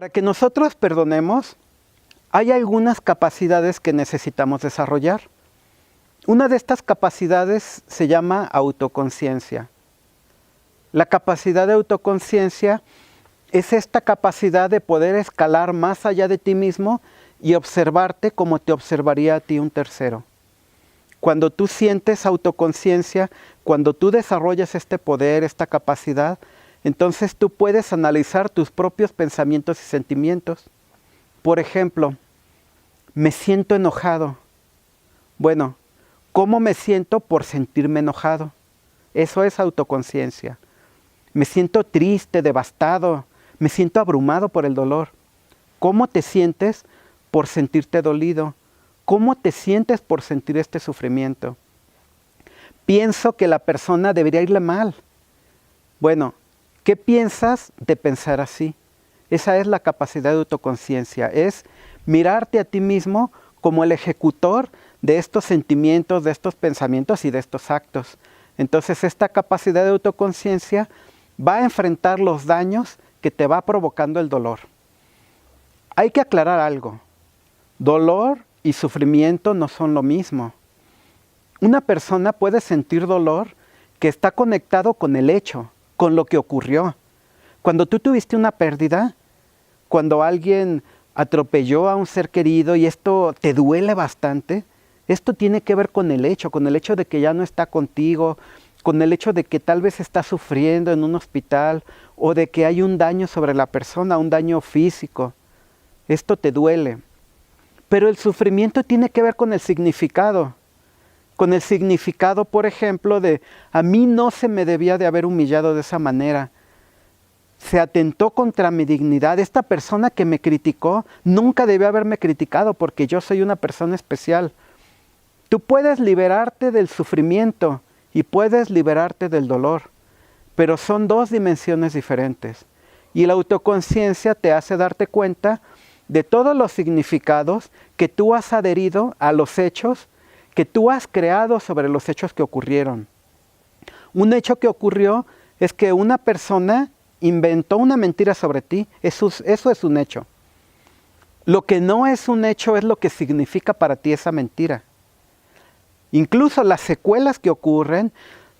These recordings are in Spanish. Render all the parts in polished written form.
Para que nosotros perdonemos, hay algunas capacidades que necesitamos desarrollar. Una de estas capacidades se llama autoconciencia. La capacidad de autoconciencia es esta capacidad de poder escalar más allá de ti mismo y observarte como te observaría a ti un tercero. Cuando tú sientes autoconciencia, cuando tú desarrollas este poder, esta capacidad, entonces tú puedes analizar tus propios pensamientos y sentimientos. Por ejemplo, me siento enojado. Bueno, ¿cómo me siento por sentirme enojado? Eso es autoconciencia. Me siento triste, devastado, me siento abrumado por el dolor. ¿Cómo te sientes por sentirte dolido? ¿Cómo te sientes por sentir este sufrimiento? Pienso que la persona debería irle mal. Bueno, ¿qué piensas de pensar así? Esa es la capacidad de autoconciencia, es mirarte a ti mismo como el ejecutor de estos sentimientos, de estos pensamientos y de estos actos. Entonces esta capacidad de autoconciencia va a enfrentar los daños que te va provocando el dolor. Hay que aclarar algo. Dolor y sufrimiento no son lo mismo. Una persona puede sentir dolor que está conectado con el hecho, con lo que ocurrió. Cuando tú tuviste una pérdida, cuando alguien atropelló a un ser querido y esto te duele bastante, esto tiene que ver con el hecho de que ya no está contigo, con el hecho de que tal vez está sufriendo en un hospital o de que hay un daño sobre la persona, un daño físico. Esto te duele. Pero el sufrimiento tiene que ver con el significado. Con el significado, por ejemplo, de a mí no se me debía de haber humillado de esa manera. Se atentó contra mi dignidad. Esta persona que me criticó nunca debió haberme criticado porque yo soy una persona especial. Tú puedes liberarte del sufrimiento y puedes liberarte del dolor, pero son dos dimensiones diferentes. Y la autoconciencia te hace darte cuenta de todos los significados que tú has adherido a los hechos, que tú has creado sobre los hechos que ocurrieron. Un hecho que ocurrió es que una persona inventó una mentira sobre ti. Eso es un hecho. Lo que no es un hecho es lo que significa para ti esa mentira. Incluso las secuelas que ocurren,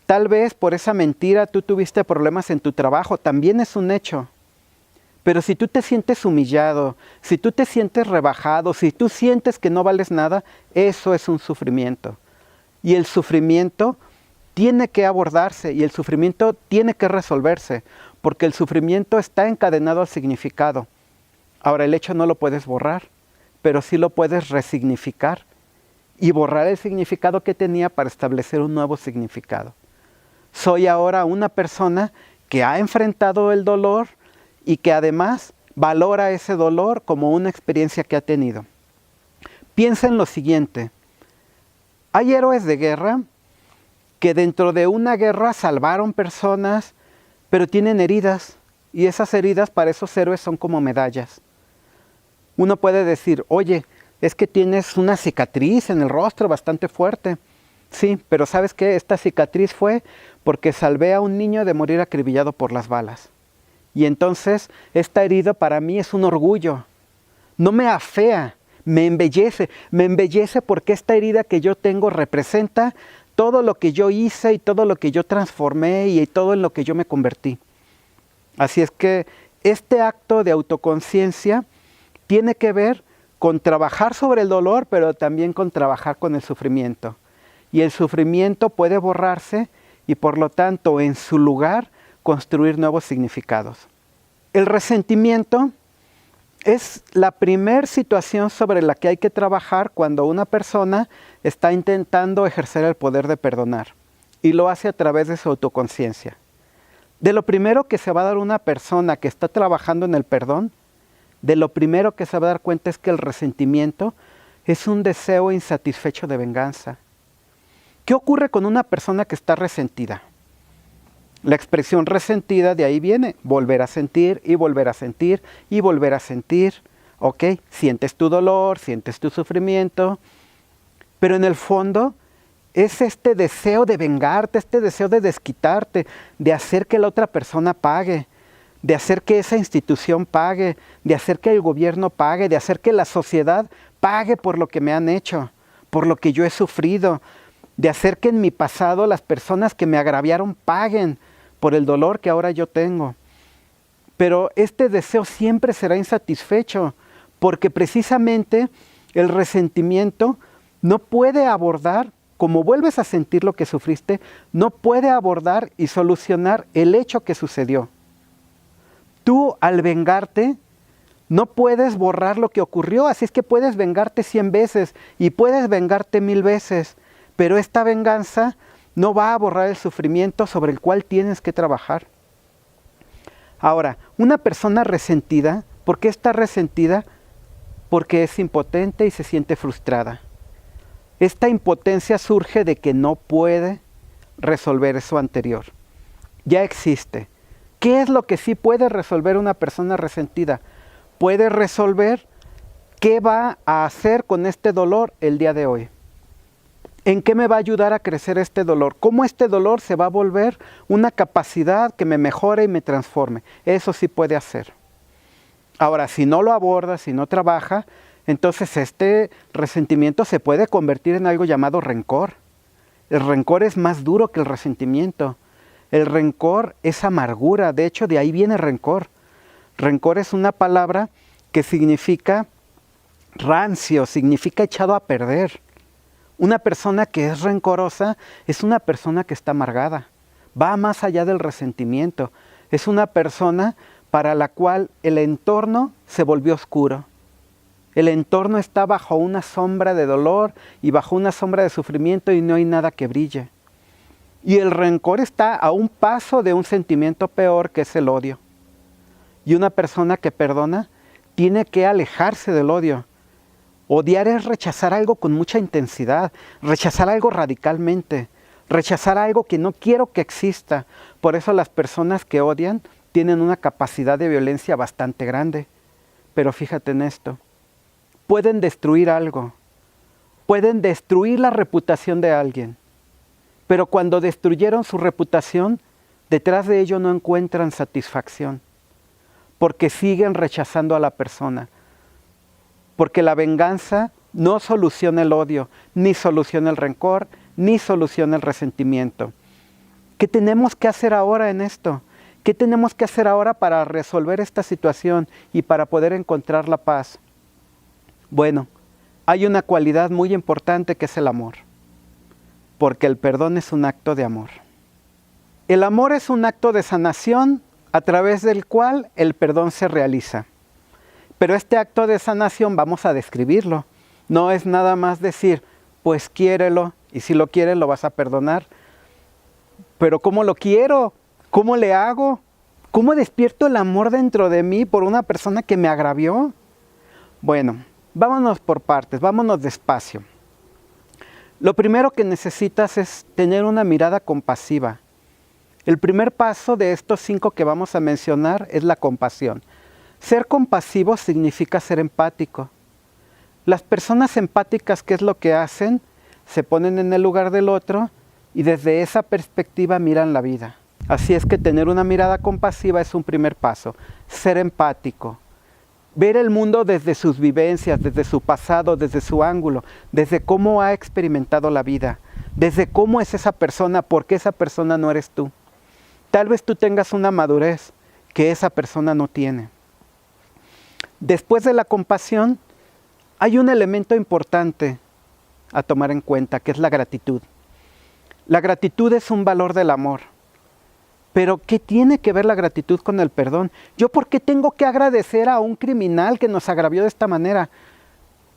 tal vez por esa mentira tú tuviste problemas en tu trabajo, también es un hecho. Pero si tú te sientes humillado, si tú te sientes rebajado, si tú sientes que no vales nada, eso es un sufrimiento. Y el sufrimiento tiene que abordarse y el sufrimiento tiene que resolverse, porque el sufrimiento está encadenado al significado. Ahora, el hecho no lo puedes borrar, pero sí lo puedes resignificar y borrar el significado que tenía para establecer un nuevo significado. Soy ahora una persona que ha enfrentado el dolor y que además valora ese dolor como una experiencia que ha tenido. Piensa en lo siguiente. Hay héroes de guerra que dentro de una guerra salvaron personas, pero tienen heridas, y esas heridas para esos héroes son como medallas. Uno puede decir, oye, es que tienes una cicatriz en el rostro bastante fuerte. Sí, pero ¿sabes qué? Esta cicatriz fue porque salvé a un niño de morir acribillado por las balas. Y entonces esta herida para mí es un orgullo. No me afea, me embellece porque esta herida que yo tengo representa todo lo que yo hice y todo lo que yo transformé y todo en lo que yo me convertí. Así es que este acto de autoconciencia tiene que ver con trabajar sobre el dolor, pero también con trabajar con el sufrimiento. Y el sufrimiento puede borrarse y por lo tanto en su lugar construir nuevos significados. El resentimiento es la primera situación sobre la que hay que trabajar cuando una persona está intentando ejercer el poder de perdonar y lo hace a través de su autoconciencia. De lo primero que se va a dar una persona que está trabajando en el perdón, de lo primero que se va a dar cuenta es que el resentimiento es un deseo insatisfecho de venganza. ¿Qué ocurre con una persona que está resentida? La expresión resentida de ahí viene, volver a sentir y volver a sentir y volver a sentir. Ok, sientes tu dolor, sientes tu sufrimiento, pero en el fondo es este deseo de vengarte, este deseo de desquitarte, de hacer que la otra persona pague. de hacer que esa institución pague, de hacer que el gobierno pague, de hacer que la sociedad pague por lo que me han hecho, por lo que yo he sufrido, de hacer que en mi pasado las personas que me agraviaron paguen por el dolor que ahora yo tengo. Pero este deseo siempre será insatisfecho, porque precisamente el resentimiento no puede abordar, como vuelves a sentir lo que sufriste, no puede abordar y solucionar el hecho que sucedió. Tú, al vengarte, no puedes borrar lo que ocurrió, así es que puedes vengarte 100 veces y puedes vengarte 1000 veces, pero esta venganza no va a borrar el sufrimiento sobre el cual tienes que trabajar. Ahora, una persona resentida, ¿por qué está resentida? Porque es impotente y se siente frustrada. Esta impotencia surge de que no puede resolver eso anterior. Ya existe. ¿Qué es lo que sí puede resolver una persona resentida? Puede resolver qué va a hacer con este dolor el día de hoy. ¿En qué me va a ayudar a crecer este dolor? ¿Cómo este dolor se va a volver una capacidad que me mejore y me transforme? Eso sí puede hacer. Ahora, si no lo aborda, si no trabaja, entonces este resentimiento se puede convertir en algo llamado rencor. El rencor es más duro que el resentimiento. El rencor es amargura, de hecho de ahí viene rencor. Rencor es una palabra que significa rancio, significa echado a perder. Una persona que es rencorosa es una persona que está amargada. Va más allá del resentimiento. Es una persona para la cual el entorno se volvió oscuro. El entorno está bajo una sombra de dolor y bajo una sombra de sufrimiento y no hay nada que brille. Y el rencor está a un paso de un sentimiento peor, que es el odio. Y una persona que perdona tiene que alejarse del odio. Odiar es rechazar algo con mucha intensidad, rechazar algo radicalmente, rechazar algo que no quiero que exista. Por eso las personas que odian tienen una capacidad de violencia bastante grande. Pero fíjate en esto, pueden destruir algo, pueden destruir la reputación de alguien, pero cuando destruyeron su reputación, detrás de ello no encuentran satisfacción, porque siguen rechazando a la persona. Porque la venganza no soluciona el odio, ni soluciona el rencor, ni soluciona el resentimiento. ¿Qué tenemos que hacer ahora en esto? ¿Qué tenemos que hacer ahora para resolver esta situación y para poder encontrar la paz? Bueno, hay una cualidad muy importante que es el amor. Porque el perdón es un acto de amor. El amor es un acto de sanación a través del cual el perdón se realiza. Pero este acto de sanación vamos a describirlo. No es nada más decir, pues quiérelo, y si lo quieres lo vas a perdonar. Pero ¿cómo lo quiero? ¿Cómo le hago? ¿Cómo despierto el amor dentro de mí por una persona que me agravió? Bueno, vámonos por partes, vámonos despacio. Lo primero que necesitas es tener una mirada compasiva. El primer paso de estos 5 que vamos a mencionar es la compasión. Ser compasivo significa ser empático. Las personas empáticas, ¿qué es lo que hacen? Se ponen en el lugar del otro y desde esa perspectiva miran la vida. Así es que tener una mirada compasiva es un primer paso. Ser empático. Ver el mundo desde sus vivencias, desde su pasado, desde su ángulo, desde cómo ha experimentado la vida, desde cómo es esa persona, por qué esa persona no eres tú. Tal vez tú tengas una madurez que esa persona no tiene. Después de la compasión, hay un elemento importante a tomar en cuenta, que es la gratitud. La gratitud es un valor del amor. Pero ¿qué tiene que ver la gratitud con el perdón? ¿Yo por qué tengo que agradecer a un criminal que nos agravió de esta manera?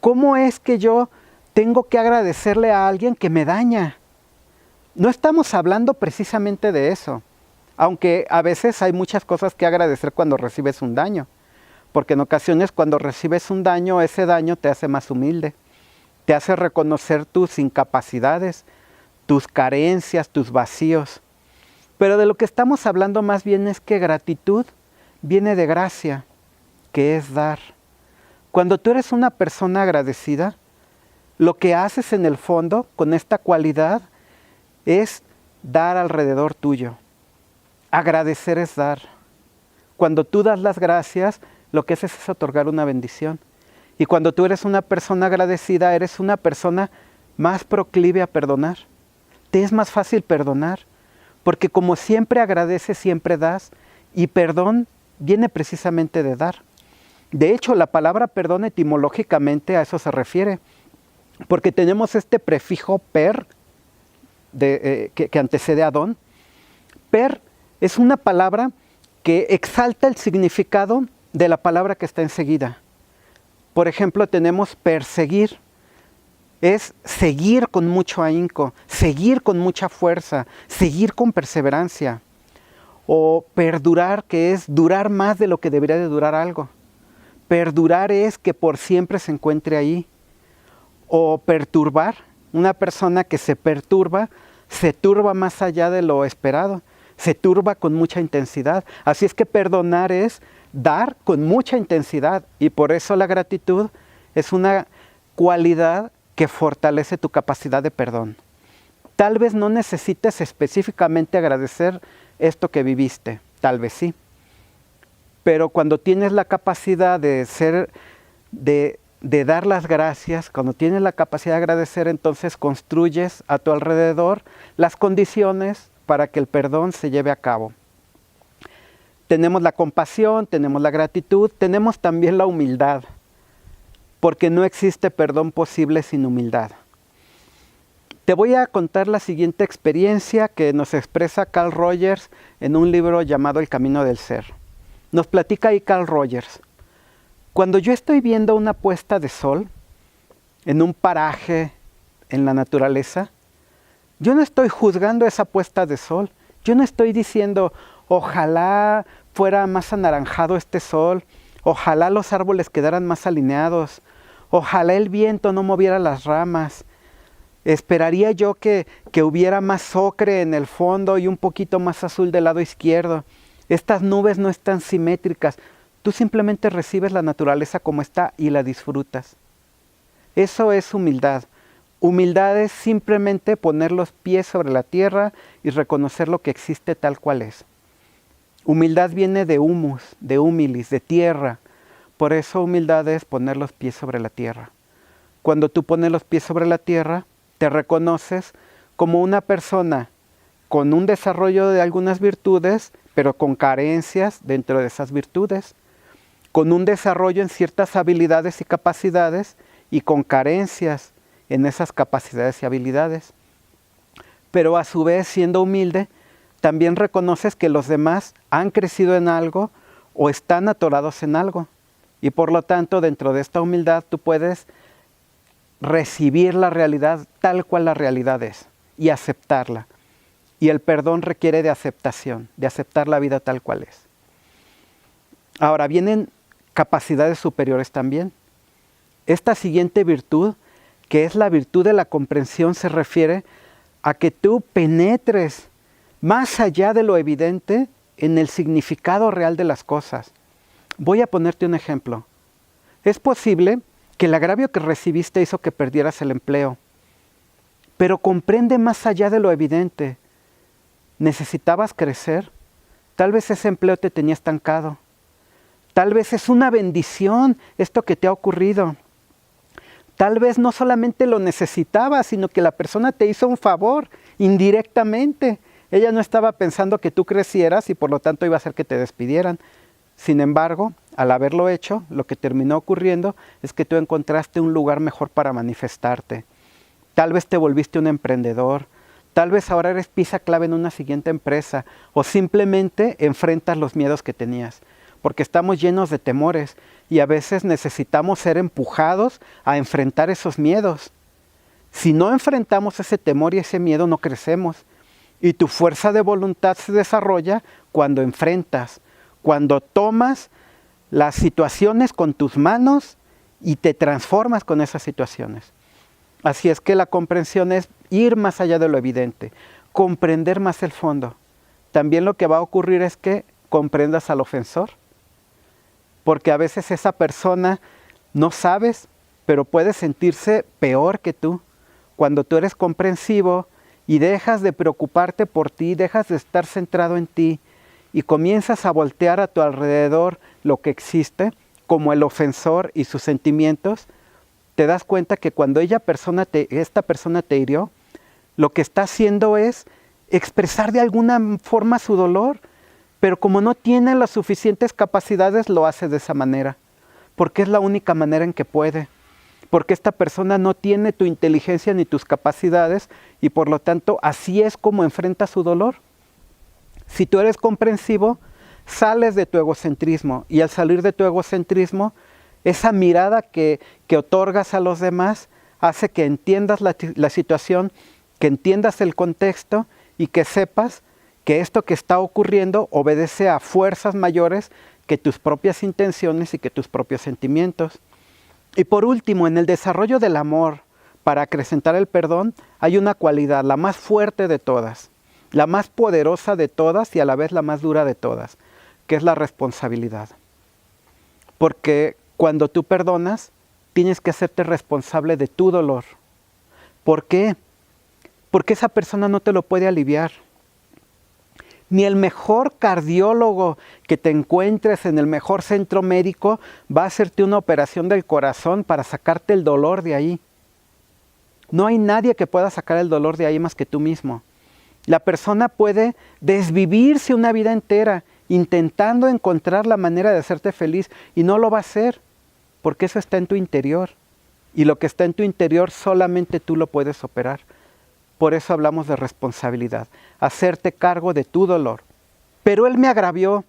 ¿Cómo es que yo tengo que agradecerle a alguien que me daña? No estamos hablando precisamente de eso, aunque a veces hay muchas cosas que agradecer cuando recibes un daño. Porque en ocasiones cuando recibes un daño, ese daño te hace más humilde, te hace reconocer tus incapacidades, tus carencias, tus vacíos. Pero de lo que estamos hablando más bien es que gratitud viene de gracia, que es dar. Cuando tú eres una persona agradecida, lo que haces en el fondo con esta cualidad es dar alrededor tuyo. Agradecer es dar. Cuando tú das las gracias, lo que haces es otorgar una bendición. Y cuando tú eres una persona agradecida, eres una persona más proclive a perdonar. Te es más fácil perdonar, porque como siempre agradeces, siempre das, y perdón viene precisamente de dar. De hecho, la palabra perdón etimológicamente a eso se refiere, porque tenemos este prefijo per, que antecede a don. Per es una palabra que exalta el significado de la palabra que está enseguida. Por ejemplo, tenemos perseguir, es seguir con mucho ahínco, seguir con mucha fuerza, seguir con perseverancia. O perdurar, que es durar más de lo que debería de durar algo. Perdurar es que por siempre se encuentre ahí. O perturbar, una persona que se turba más allá de lo esperado, se turba con mucha intensidad. Así es que perdonar es dar con mucha intensidad, y por eso la gratitud es una cualidad que fortalece tu capacidad de perdón. Tal vez no necesites específicamente agradecer esto que viviste, tal vez sí, pero cuando tienes la capacidad de dar las gracias, cuando tienes la capacidad de agradecer, entonces construyes a tu alrededor las condiciones para que el perdón se lleve a cabo. Tenemos la compasión, tenemos la gratitud, tenemos también la humildad, porque no existe perdón posible sin humildad. Te voy a contar la siguiente experiencia que nos expresa Carl Rogers en un libro llamado El Camino del Ser. Nos platica ahí Carl Rogers: cuando yo estoy viendo una puesta de sol en un paraje en la naturaleza, yo no estoy juzgando esa puesta de sol. Yo no estoy diciendo, ojalá fuera más anaranjado este sol, ojalá los árboles quedaran más alineados, ojalá el viento no moviera las ramas, esperaría yo que hubiera más ocre en el fondo y un poquito más azul del lado izquierdo. Estas nubes no están simétricas. Tú simplemente recibes la naturaleza como está y la disfrutas. Eso es humildad. Humildad es simplemente poner los pies sobre la tierra y reconocer lo que existe tal cual es. Humildad viene de humus, de humilis, de tierra. Por eso humildad es poner los pies sobre la tierra. Cuando tú pones los pies sobre la tierra, te reconoces como una persona con un desarrollo de algunas virtudes, pero con carencias dentro de esas virtudes, con un desarrollo en ciertas habilidades y capacidades y con carencias en esas capacidades y habilidades. Pero a su vez, siendo humilde, también reconoces que los demás han crecido en algo o están atorados en algo. Y por lo tanto, dentro de esta humildad, tú puedes recibir la realidad tal cual la realidad es y aceptarla. Y el perdón requiere de aceptación, de aceptar la vida tal cual es. Ahora, vienen capacidades superiores también. Esta siguiente virtud, que es la virtud de la comprensión, se refiere a que tú penetres más allá de lo evidente en el significado real de las cosas. Voy a ponerte un ejemplo. Es posible que el agravio que recibiste hizo que perdieras el empleo, pero comprende más allá de lo evidente. Necesitabas crecer. Tal vez ese empleo te tenía estancado. Tal vez es una bendición esto que te ha ocurrido. Tal vez no solamente lo necesitabas, sino que la persona te hizo un favor indirectamente. Ella no estaba pensando que tú crecieras y por lo tanto iba a hacer que te despidieran. Sin embargo, al haberlo hecho, lo que terminó ocurriendo es que tú encontraste un lugar mejor para manifestarte. Tal vez te volviste un emprendedor, tal vez ahora eres pieza clave en una siguiente empresa, o simplemente enfrentas los miedos que tenías, porque estamos llenos de temores y a veces necesitamos ser empujados a enfrentar esos miedos. Si no enfrentamos ese temor y ese miedo, no crecemos. Y tu fuerza de voluntad se desarrolla cuando enfrentas, cuando tomas las situaciones con tus manos y te transformas con esas situaciones. Así es que la comprensión es ir más allá de lo evidente, comprender más el fondo. También lo que va a ocurrir es que comprendas al ofensor, porque a veces esa persona no sabes, pero puede sentirse peor que tú. Cuando tú eres comprensivo y dejas de preocuparte por ti, dejas de estar centrado en ti y comienzas a voltear a tu alrededor lo que existe, como el ofensor y sus sentimientos, te das cuenta que cuando esta persona te hirió, lo que está haciendo es expresar de alguna forma su dolor, pero como no tiene las suficientes capacidades, lo hace de esa manera, porque es la única manera en que puede, porque esta persona no tiene tu inteligencia ni tus capacidades, y por lo tanto así es como enfrenta su dolor. Si tú eres comprensivo, sales de tu egocentrismo, y al salir de tu egocentrismo, esa mirada que otorgas a los demás hace que entiendas la situación, que entiendas el contexto y que sepas que esto que está ocurriendo obedece a fuerzas mayores que tus propias intenciones y que tus propios sentimientos. Y por último, en el desarrollo del amor, para acrecentar el perdón, hay una cualidad, la más fuerte de todas, la más poderosa de todas y a la vez la más dura de todas, que es la responsabilidad. Porque cuando tú perdonas, tienes que hacerte responsable de tu dolor. ¿Por qué? Porque esa persona no te lo puede aliviar. Ni el mejor cardiólogo que te encuentres en el mejor centro médico va a hacerte una operación del corazón para sacarte el dolor de ahí. No hay nadie que pueda sacar el dolor de ahí más que tú mismo. La persona puede desvivirse una vida entera intentando encontrar la manera de hacerte feliz y no lo va a hacer, porque eso está en tu interior. Y lo que está en tu interior solamente tú lo puedes operar. Por eso hablamos de responsabilidad, hacerte cargo de tu dolor. Pero él me agravió,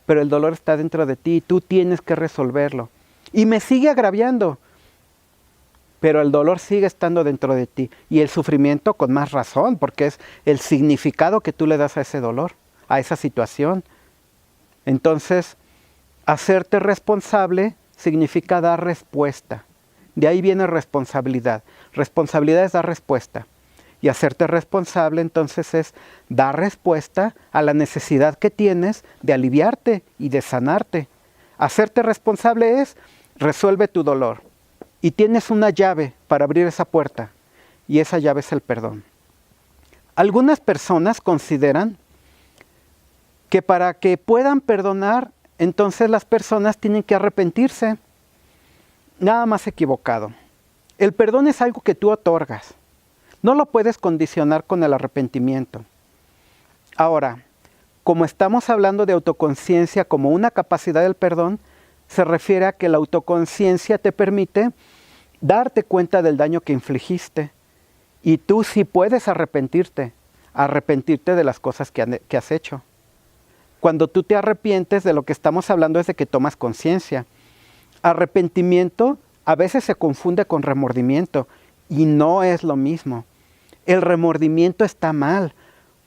pero el dolor está dentro de ti y tú tienes que resolverlo. Y me sigue agraviando, pero el dolor sigue estando dentro de ti. Y el sufrimiento con más razón, porque es el significado que tú le das a ese dolor, a esa situación. Entonces, hacerte responsable significa dar respuesta. De ahí viene responsabilidad. Responsabilidad es dar respuesta. Y hacerte responsable entonces es dar respuesta a la necesidad que tienes de aliviarte y de sanarte. Hacerte responsable es resuelve tu dolor. Y tienes una llave para abrir esa puerta. Y esa llave es el perdón. Algunas personas consideran que para que puedan perdonar, entonces las personas tienen que arrepentirse. Nada más equivocado. El perdón es algo que tú otorgas. No lo puedes condicionar con el arrepentimiento. Ahora, como estamos hablando de autoconciencia como una capacidad del perdón, se refiere a que la autoconciencia te permite darte cuenta del daño que infligiste. Y tú sí puedes arrepentirte de las cosas que has hecho. Cuando tú te arrepientes, de lo que estamos hablando es de que tomas conciencia. Arrepentimiento a veces se confunde con remordimiento y no es lo mismo. El remordimiento está mal.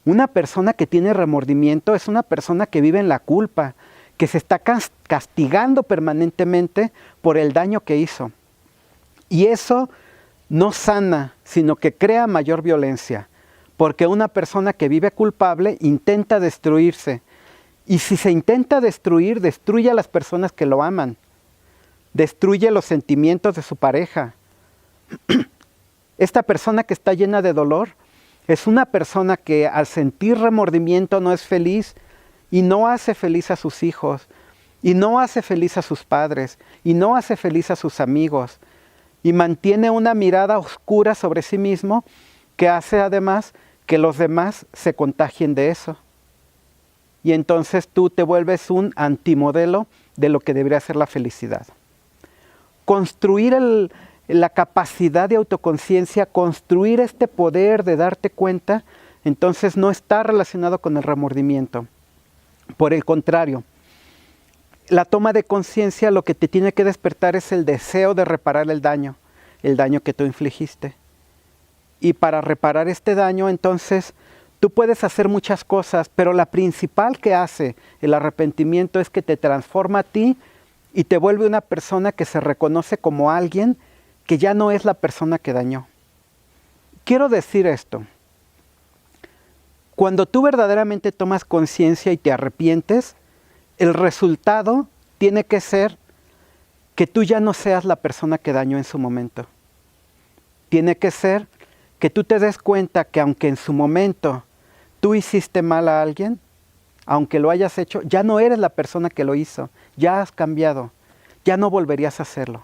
Una persona que tiene remordimiento es una persona que vive en la culpa, que se está castigando permanentemente por el daño que hizo. Y eso no sana, sino que crea mayor violencia, porque una persona que vive culpable intenta destruirse. Y si se intenta destruir, destruye a las personas que lo aman, destruye los sentimientos de su pareja. Esta persona que está llena de dolor es una persona que al sentir remordimiento no es feliz y no hace feliz a sus hijos, y no hace feliz a sus padres, y no hace feliz a sus amigos, y mantiene una mirada oscura sobre sí mismo que hace además que los demás se contagien de eso. Y entonces tú te vuelves un antimodelo de lo que debería ser la felicidad. Construir la capacidad de autoconciencia, construir este poder de darte cuenta, entonces no está relacionado con el remordimiento. Por el contrario, la toma de conciencia lo que te tiene que despertar es el deseo de reparar el daño que tú infligiste. Y para reparar este daño, entonces, tú puedes hacer muchas cosas, pero la principal que hace el arrepentimiento es que te transforma a ti y te vuelve una persona que se reconoce como alguien que ya no es la persona que dañó. Quiero decir esto. Cuando tú verdaderamente tomas conciencia y te arrepientes, el resultado tiene que ser que tú ya no seas la persona que dañó en su momento. Tiene que ser que tú te des cuenta que aunque en su momento tú hiciste mal a alguien, aunque lo hayas hecho, ya no eres la persona que lo hizo, ya has cambiado, ya no volverías a hacerlo.